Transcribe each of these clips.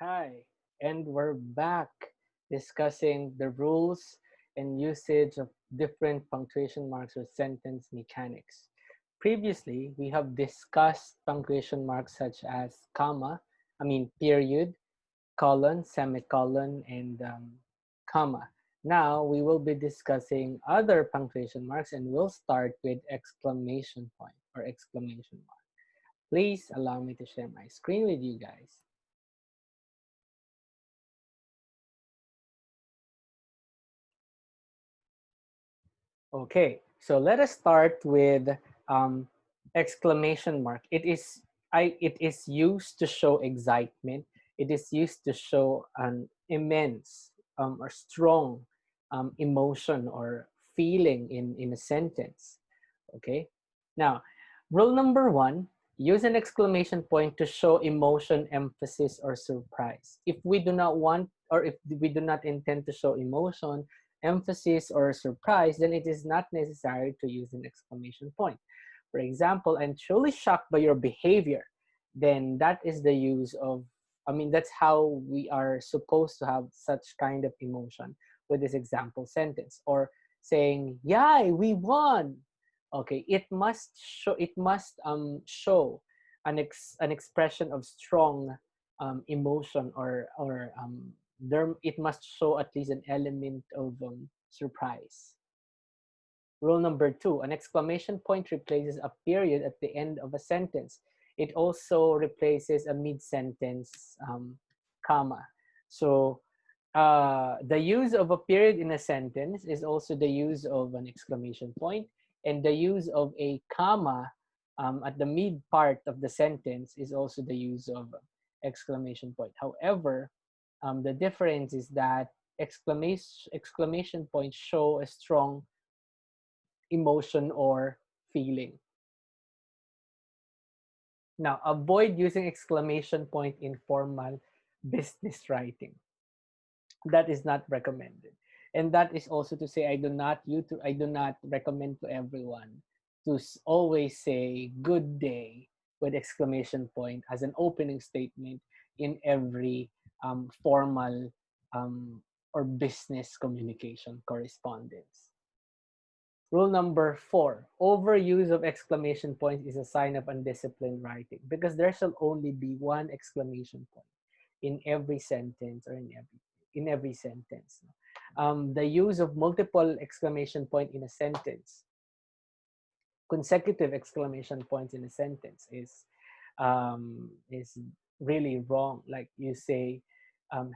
Hi, and we're back discussing the rules and usage of different punctuation marks or sentence mechanics. Previously, we have discussed punctuation marks such as period, colon, semicolon, and comma. Now, we will be discussing other punctuation marks and we'll start with exclamation point or exclamation mark. Please allow me to share my screen with you guys. Okay, so let us start with um, exclamation mark. It is used to show excitement. It is used to show an immense or strong emotion or feeling in a sentence. Okay, now rule number one: use an exclamation point to show emotion, emphasis, or surprise. If we do not want or if we do not intend to show emotion, emphasis, or surprise, then it is not necessary to use an exclamation point. For example, I'm truly shocked by your behavior. Then that is the use of, that's how we are supposed to have such kind of emotion with this example sentence. Or saying, yay, we won. Okay, it must show an expression of strong emotion or there it must show at least an element of surprise. Rule number two: an exclamation point replaces a period at the end of a sentence. It also replaces a mid-sentence comma. So the use of a period in a sentence is also the use of an exclamation point, and the use of a comma at the mid part of the sentence is also the use of exclamation point. However, the difference is that exclamation points show a strong emotion or feeling. Now, avoid using exclamation point in formal business writing. That is not recommended. And that is also to say I do not recommend to everyone to always say good day with exclamation point as an opening statement in every formal or business communication correspondence. Rule number four: overuse of exclamation points is a sign of undisciplined writing because there shall only be one exclamation point in every sentence or in every sentence. The use of multiple exclamation point in a sentence, consecutive exclamation points in a sentence is really wrong. Like you say,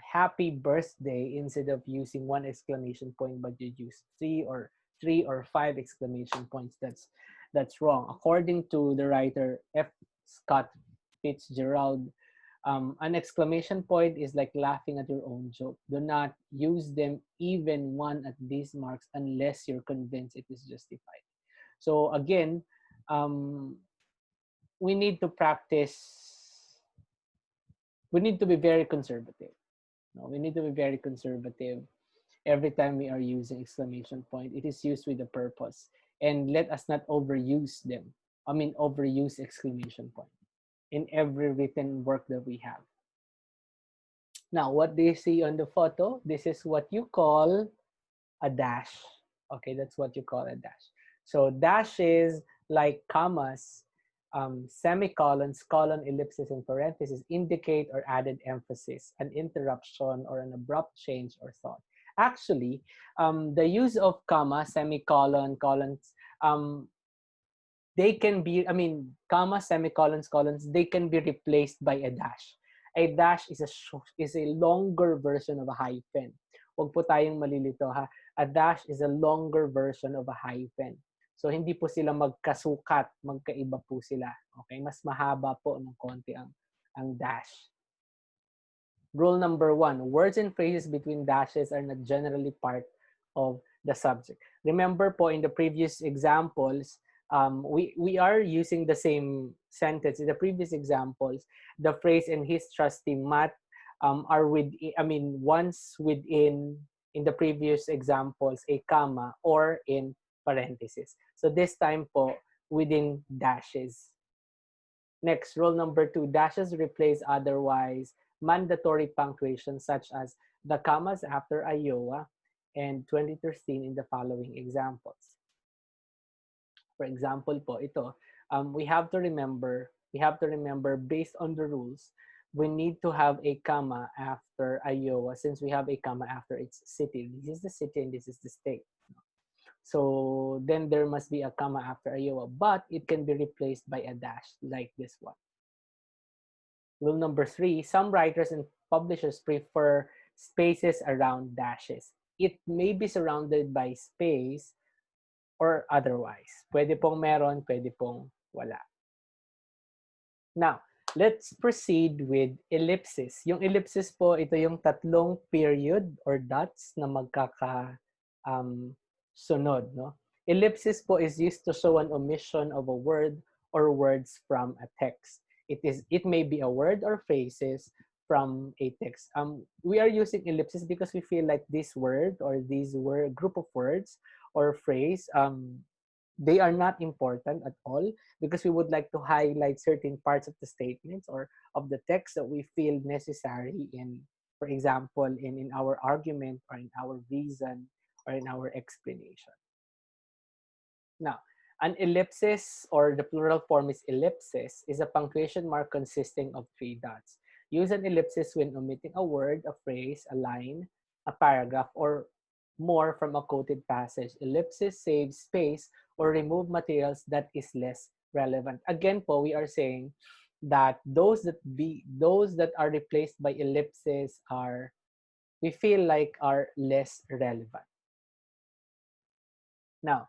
happy birthday instead of using one exclamation point, but you use three or five exclamation points. That's wrong. According to the writer F. Scott Fitzgerald, an exclamation point is like laughing at your own joke. Do not use them even one at these marks unless you're convinced it is justified. So again, um, we need to practice. We need to be very conservative. No, we need to be very conservative every time we are using exclamation point. It is used with a purpose, and let us not overuse them. Overuse exclamation point in every written work that we have. Now, what do you see on the photo? This is what you call a dash. Okay, that's what you call a dash. So dashes, like commas, semicolons, colon, ellipses, and parentheses, indicate or added emphasis, an interruption, or an abrupt change or thought. Actually, the use of comma, semicolon, colons, they can be, comma, semicolons, colons, they can be replaced by a dash. A dash is a longer version of a hyphen. Huwag po tayong malilito ha. A dash is a longer version of a hyphen. So hindi po sila magkasukat, magkaiba po sila. Okay, mas mahaba po ng konti ang dash. Rule number one: words and phrases between dashes are not generally part of the subject. Remember po, in the previous examples, we are using the same sentence. In the previous examples, the phrase "and his trusty Matt" are once within, in the previous examples, a comma or in parentheses. So this time po, within dashes. Next, rule number two: dashes replace otherwise mandatory punctuation such as the commas after Iowa and 2013 in the following examples. For example po, ito, we have to remember based on the rules, we need to have a comma after Iowa since we have a comma after its city. This is the city and this is the state. So then there must be a comma after Iowa, but it can be replaced by a dash like this one. Rule number 3, some writers and publishers prefer spaces around dashes. It may be surrounded by space or otherwise. Pwede pong meron, pwede pong wala. Now, let's proceed with ellipses. Yung ellipses po, ito yung tatlong period or dots na sunod, no? Ellipsis po is used to show an omission of a word or words from a text. It may be a word or phrases from a text. We are using ellipses because we feel like this word or these word group of words or phrase they are not important at all because we would like to highlight certain parts of the statements or of the text that we feel necessary in, for example, in our argument or in our reason or in our explanation. Now, an ellipsis, or the plural form is ellipsis, is a punctuation mark consisting of 3 dots. Use an ellipsis when omitting a word, a phrase, a line, a paragraph, or more from a quoted passage. Ellipsis saves space or remove materials that is less relevant. Again po, we are saying that those that are replaced by ellipses are, we feel like, are less relevant. Now,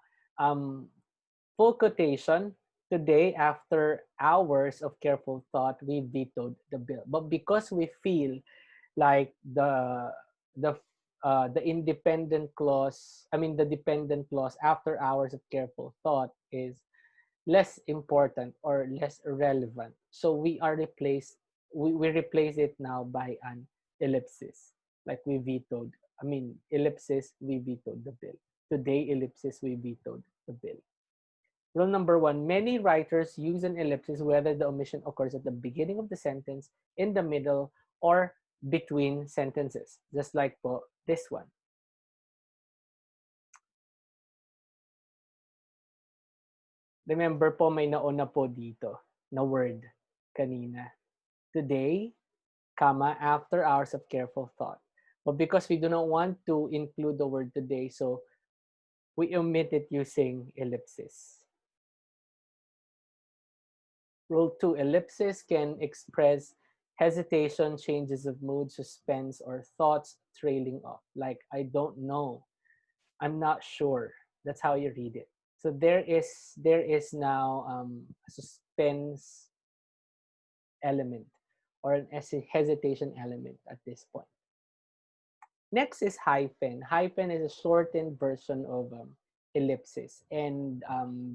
full quotation. Today, after hours of careful thought, we vetoed the bill. But because we feel like the independent clause, the dependent clause after hours of careful thought is less important or less relevant. So we replace it now by an ellipsis. Like we vetoed, ellipsis, we vetoed the bill. Today, ellipsis, we vetoed the bill. Rule number 1, many writers use an ellipsis whether the omission occurs at the beginning of the sentence, in the middle, or between sentences. Just like po this one. Remember po, may nauna po dito na word kanina. Today, comma, after hours of careful thought. But because we do not want to include the word today, so we omit it using ellipsis. Rule 2, ellipsis can express hesitation, changes of mood, suspense, or thoughts trailing off. Like, I don't know. I'm not sure. That's how you read it. So there is now a suspense element or an hesitation element at this point. Next is hyphen. Hyphen is a shortened version of ellipsis. And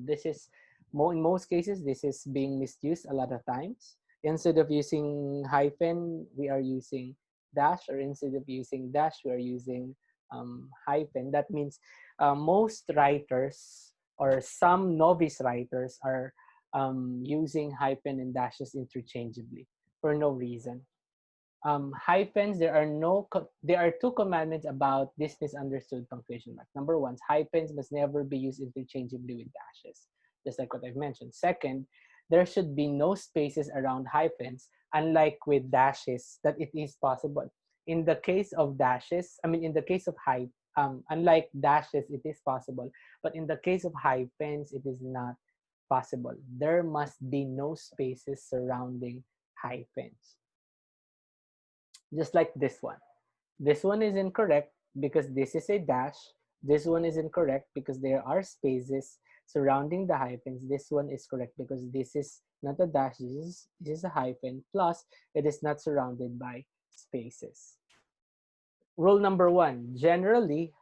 this is, in most cases, this is being misused a lot of times. Instead of using hyphen, we are using dash, or instead of using dash, we are using hyphen. That means most writers or some novice writers are using hyphen and dashes interchangeably for no reason. Hyphens, there are 2 commandments about this misunderstood punctuation mark. Number 1, hyphens must never be used interchangeably with dashes, just like what I've mentioned. Second, there should be no spaces around hyphens, unlike with dashes, that it is possible. In the case of dashes, in the case of unlike dashes, it is possible, but in the case of hyphens, it is not possible. There must be no spaces surrounding hyphens. Just like this one. This one is incorrect because this is a dash. This one is incorrect because there are spaces surrounding the hyphens. This one is correct because this is not a dash, this is a hyphen, plus it is not surrounded by spaces. Rule number 1, generally,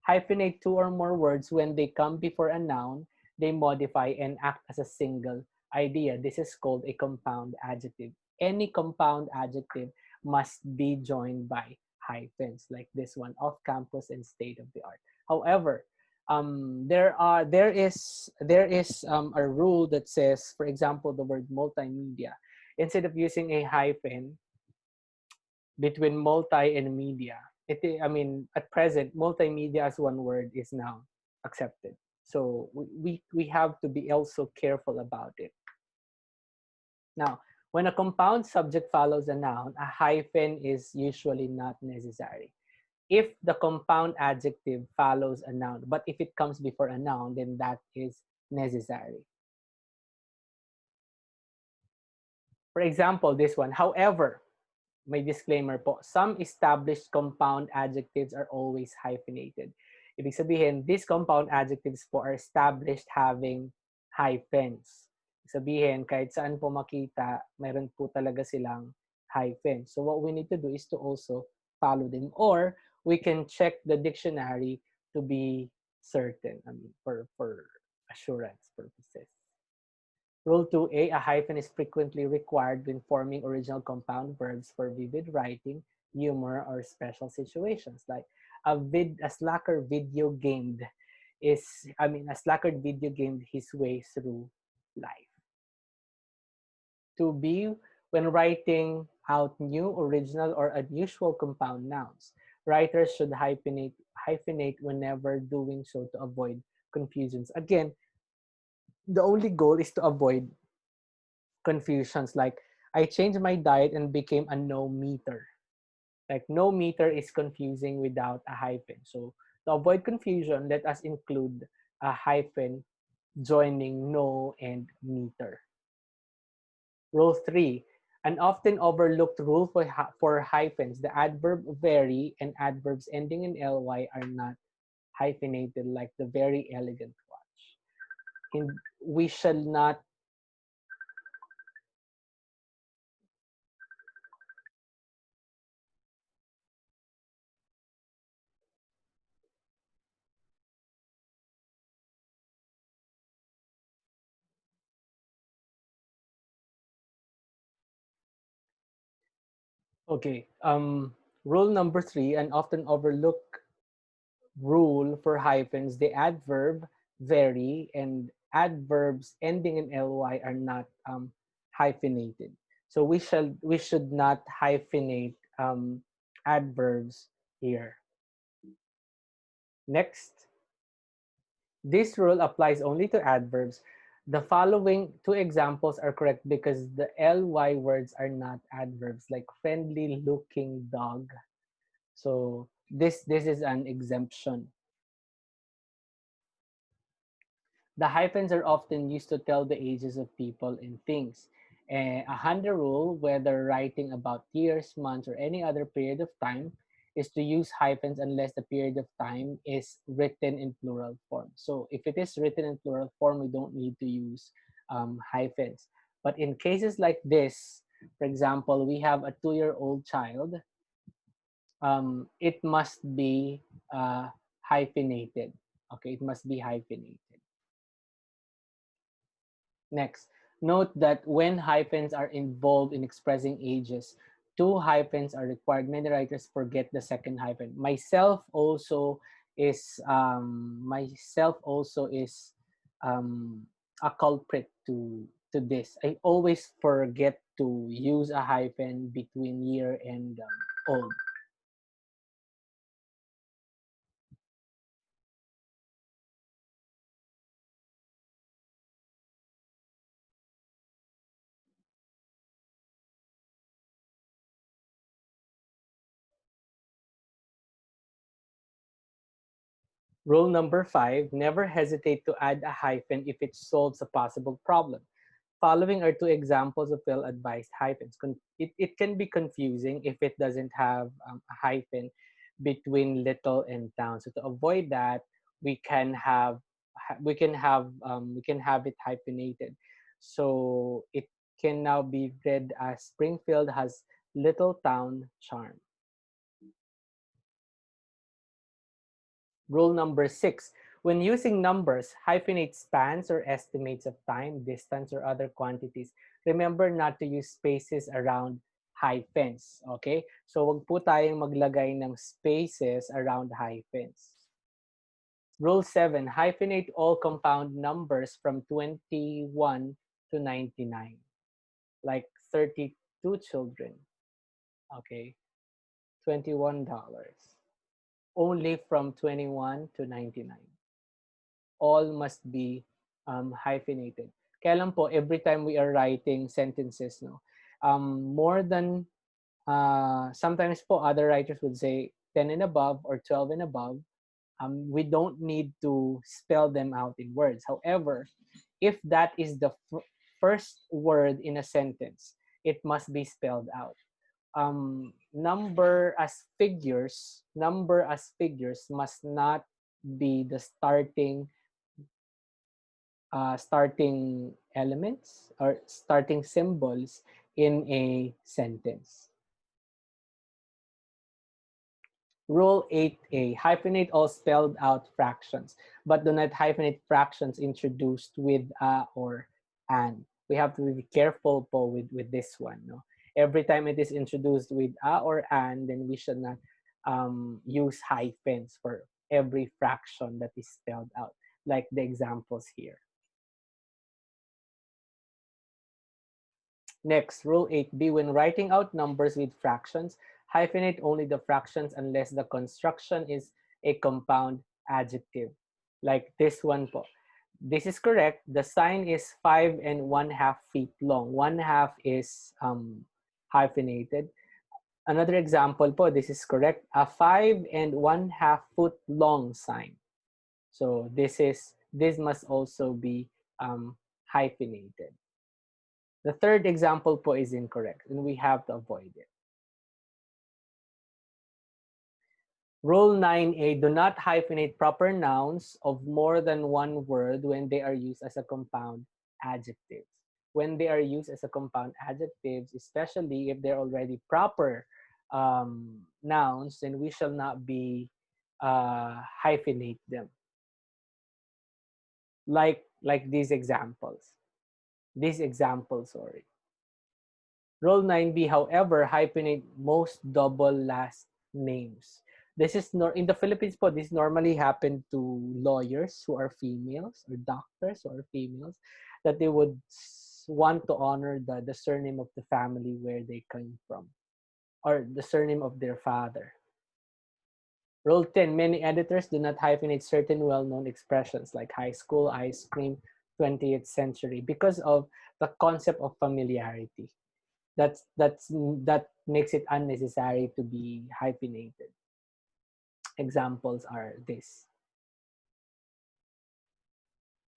hyphenate 2 or more words when they come before a noun, they modify and act as a single idea. This is called a compound adjective. Any compound adjective must be joined by hyphens, like this one, off campus and state of the art. However, there is a rule that says, for example, the word multimedia. Instead of using a hyphen, between multi and media. I mean, at present, multimedia as one word is now accepted. So we have to be also careful about it. Now, when a compound subject follows a noun, a hyphen is usually not necessary. If the compound adjective follows a noun, but if it comes before a noun, then that is necessary. For example, this one. However, may disclaimer po, some established compound adjectives are always hyphenated. Ibig sabihin, these compound adjectives po are established having hyphens. Ibig sabihin, kahit saan po makita, meron po talaga silang hyphen. So what we need to do is to also follow them, or we can check the dictionary to be certain, I mean, for assurance purposes. Rule 2A, a hyphen is frequently required when forming original compound verbs for vivid writing, humor, or special situations. Like a slacker video gamed a slacker video gamed his way through life. 2B, when writing out new, original, or unusual compound nouns, writers should hyphenate whenever doing so to avoid confusions. Again, the only goal is to avoid confusions like I changed my diet and became a no meter. Like no meter is confusing without a hyphen. So to avoid confusion, let us include a hyphen joining no and meter. Rule 3. An often overlooked rule for hyphens, the adverb very and adverbs ending in ly are not hyphenated like the very elegant watch. We shall not. Okay. Rule number 3, an often overlooked rule for hyphens, the adverb very and adverbs ending in ly are not hyphenated. So we should not hyphenate adverbs here. Next, this rule applies only to adverbs. The following two examples are correct because the ly words are not adverbs, like friendly looking dog. So this is an exemption. The hyphens are often used to tell the ages of people and things. A Handa rule, whether writing about years, months, or any other period of time, is to use hyphens unless the period of time is written in plural form. So if it is written in plural form, we don't need to use hyphens. But in cases like this, for example, we have a 2-year-old child, it must be hyphenated. Okay, it must be hyphenated. Next, note that when hyphens are involved in expressing ages, two hyphens are required. Many writers forget the second hyphen. Myself also is a culprit to this. I always forget to use a hyphen between year and old. Rule number 5, never hesitate to add a hyphen if it solves a possible problem. Following are two examples of well-advised hyphens. It can be confusing if it doesn't have a hyphen between little and town. So to avoid that, we can have we can have it hyphenated. So it can now be read as Springfield has little town charm. Rule number 6. When using numbers, hyphenate spans or estimates of time, distance, or other quantities. Remember not to use spaces around hyphens. Okay? So wag po tayong maglagay ng spaces around hyphens. Rule 7. Hyphenate all compound numbers from 21 to 99. Like 32 children. Okay? $21. Only from 21 to 99. All must be hyphenated. Kaya lang po, every time we are writing sentences, no, more than, sometimes po other writers would say 10 and above or 12 and above, we don't need to spell them out in words. However, if that is the first word in a sentence, it must be spelled out. Number as figures must not be the starting elements or starting symbols in a sentence. Rule 8A, hyphenate all spelled out fractions, but do not hyphenate fractions introduced with a or an. We have to be careful po with this one. No? Every time it is introduced with a or an, then we should not use hyphens for every fraction that is spelled out, like the examples here. Next, Rule 8B, when writing out numbers with fractions, hyphenate only the fractions unless the construction is a compound adjective. Like this one po. This is correct. The sign is 5½ feet long. 1/2 is hyphenated. Another example po, this is correct. A 5½ foot long sign. So this must also be hyphenated. The third example po is incorrect, and we have to avoid it. Rule 9A, do not hyphenate proper nouns of more than one word when they are used as a compound adjectives. When they are used as a compound adjectives, especially if they're already proper nouns, then we shall not be hyphenate them. Like these examples. Sorry. Rule 9B, however, hyphenate most double last names. This is in the Philippines po, this normally happen to lawyers who are females or doctors who are females, that they would want to honor the surname of the family where they came from or the surname of their father. Rule 10, many editors do not hyphenate certain well-known expressions like high school, ice cream, 20th century because of the concept of familiarity. That makes it unnecessary to be hyphenated. Examples are this.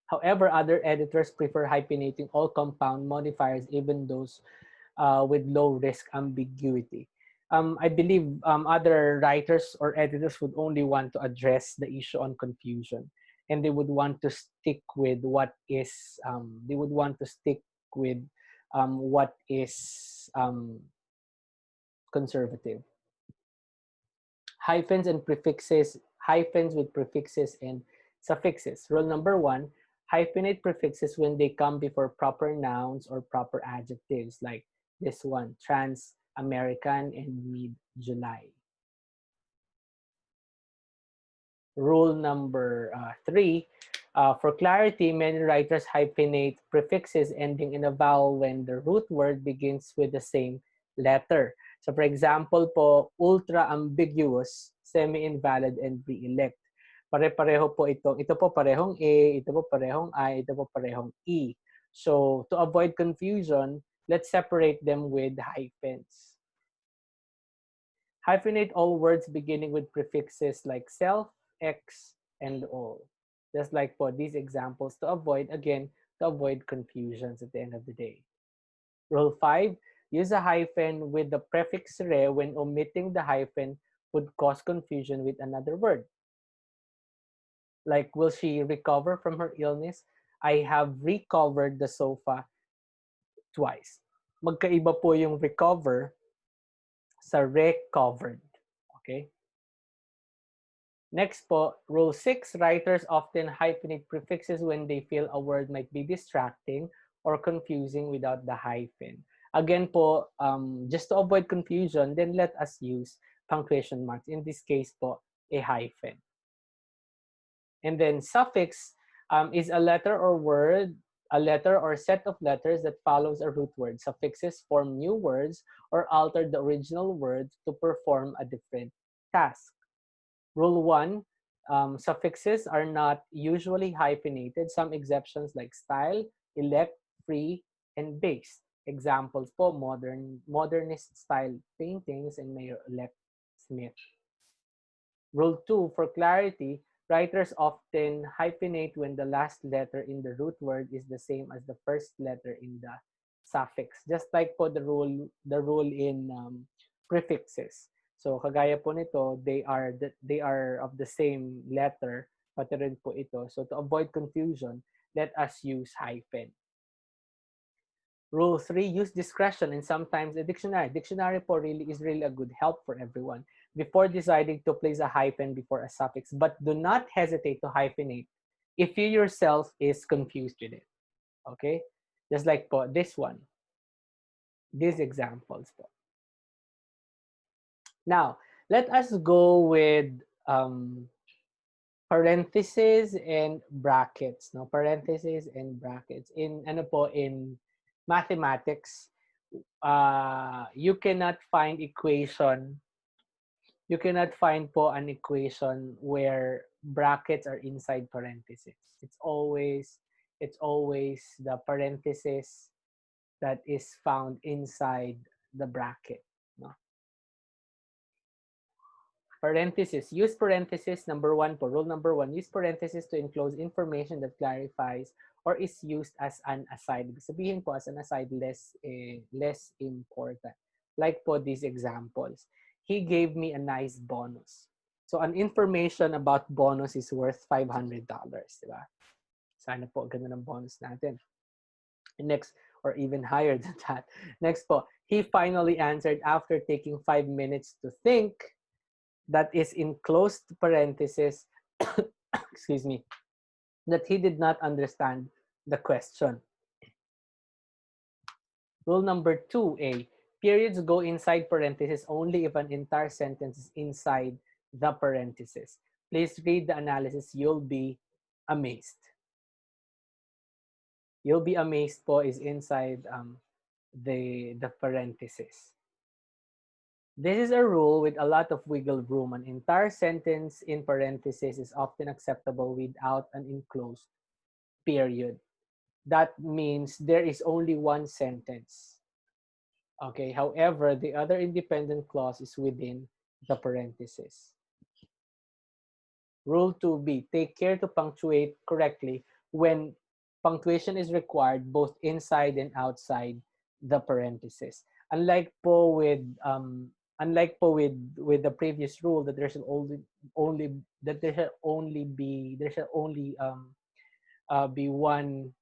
However, other editors prefer hyphenating all compound modifiers, even those with low risk ambiguity. I believe other writers or editors would only want to address the issue on confusion, and they would want to stick with what is conservative. Hyphens with prefixes and suffixes. Rule number 1, hyphenate prefixes when they come before proper nouns or proper adjectives, like this one, trans-American and mid-July. Rule number 3, for clarity, many writers hyphenate prefixes ending in a vowel when the root word begins with the same letter. So for example po, ultra-ambiguous, semi-invalid, and re-elect. Pare-pareho po ito po parehong A, ito po parehong I, ito po parehong E. So to avoid confusion, let's separate them with hyphens. Hyphenate all words beginning with prefixes like self, X, and all. Just like for these examples to avoid confusions at the end of the day. Rule 5, use a hyphen with the prefix re when omitting the hyphen would cause confusion with another word. Like, will she recover from her illness? I have recovered the sofa twice. Magkaiba po yung recover sa recovered. Okay? Next po, Rule 6, writers often hyphenate prefixes when they feel a word might be distracting or confusing without the hyphen. Again po, just to avoid confusion, then let us use punctuation marks. In this case po, a hyphen. And then suffix is a letter or word a letter or set of letters that follows a root word. Suffixes form new words or alter the original word to perform a different task. Rule 1, suffixes are not usually hyphenated. Some exceptions like style, elect, free, and based. Examples po, modernist style paintings and Mayor elect Smith. Rule 2, for clarity, writers often hyphenate when the last letter in the root word is the same as the first letter in the suffix. Just like po the rule in prefixes. So kagaya po nito, they are of the same letter, pati rin po ito. So to avoid confusion, let us use hyphen. Rule 3, use discretion and sometimes a dictionary. Dictionary po is really a good help for everyone before deciding to place a hyphen before a suffix. But do not hesitate to hyphenate if you yourself is confused with it. Okay? Just like po this one. These examples po. Now, let us go with parentheses and brackets. No, parentheses and brackets. In mathematics, you cannot find po an equation where brackets are inside parentheses. It's always the parenthesis that is found inside the bracket. No? Parentheses. Use parentheses. Rule number one, use parentheses to enclose information that clarifies or is used as an aside. Sabihin po as an aside, less important. Like po these examples. He gave me a nice bonus. So an information about bonus is worth $500, diba? Sana po ganun ang bonus natin. And next, or even higher than that. Next po, he finally answered after taking 5 minutes to think. That is in closed parentheses, excuse me, that he did not understand the question. Rule number 2A, periods go inside parentheses only if an entire sentence is inside the parentheses. Please read the analysis. You'll be amazed. You'll be amazed po is inside the parentheses. This is a rule with a lot of wiggle room. An entire sentence in parentheses is often acceptable without an enclosed period. That means there is only one sentence. Okay, however, the other independent clause is within the parentheses. Rule 2B, take care to punctuate correctly when punctuation is required both inside and outside the parentheses. Unlike po with the previous rule that there should be one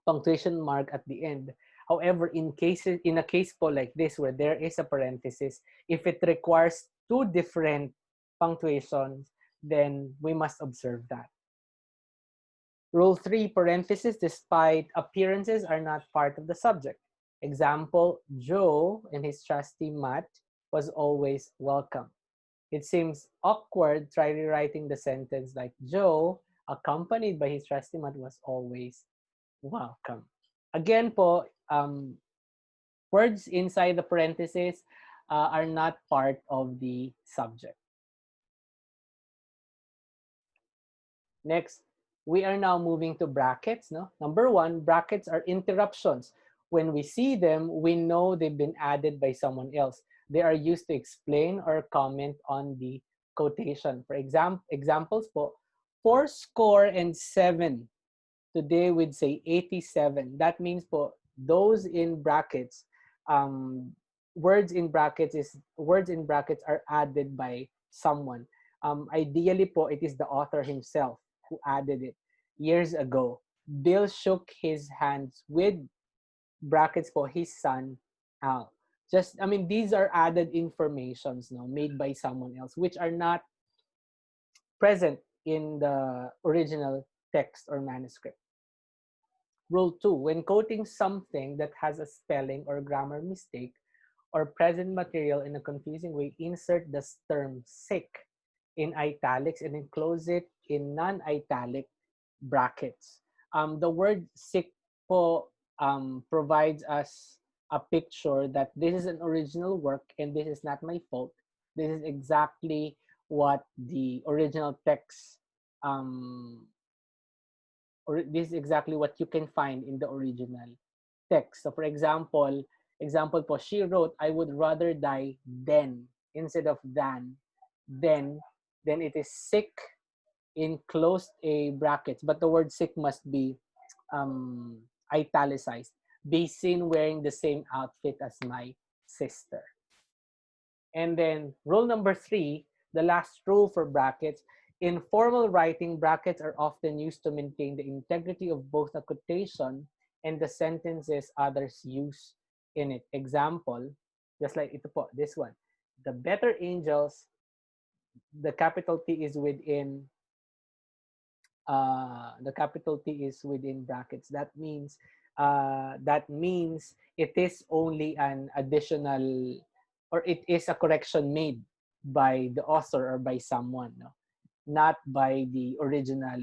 punctuation mark at the end. However, in a case po like this where there is a parenthesis, if it requires two different punctuations, then we must observe that. Rule 3, parentheses despite appearances are not part of the subject. Example, Joe and his trusty Matt was always welcome. It seems awkward, try rewriting the sentence like Joe, accompanied by his trusty Matt, was always welcome. Again po, words inside the parentheses are not part of the subject. Next, we are now moving to brackets. No? Number 1, brackets are interruptions. When we see them, we know they've been added by someone else. They are used to explain or comment on the quotation. For examples po, 407. Today we'd say 87. That means po, those in brackets, words in brackets are added by someone. Ideally po, it is the author himself who added it years ago. Bill shook his hands with brackets po his son Al. These are added informations made by someone else, which are not present in the original text or manuscript. Rule 2, when quoting something that has a spelling or grammar mistake or present material in a confusing way, insert the term sick in italics and enclose it in non-italic brackets. the word sick po provides us a picture that this is an original work and this is not my fault. This is exactly what the original text um, or this is exactly what you can find in the original text. So for example po, she wrote, I would rather die than instead of than, then, then it is sick in closed a brackets, but the word sick must be um, italicized. Be seen wearing the same outfit as my sister. And then rule number 3, the last rule for brackets. In formal writing, brackets are often used to maintain the integrity of both the quotation and the sentences others use in it. Example, just like ito po, this one. The better angels, the capital T is within the capital T is within brackets. That means it is only an additional, or it is a correction made by the author or by someone, no? Not by the original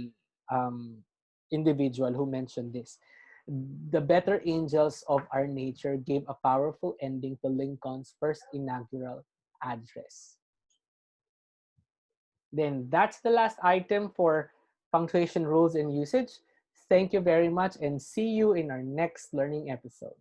um, individual who mentioned this. The better angels of our nature gave a powerful ending to Lincoln's first inaugural address. Then that's the last item for punctuation rules and usage. Thank you very much and see you in our next learning episode.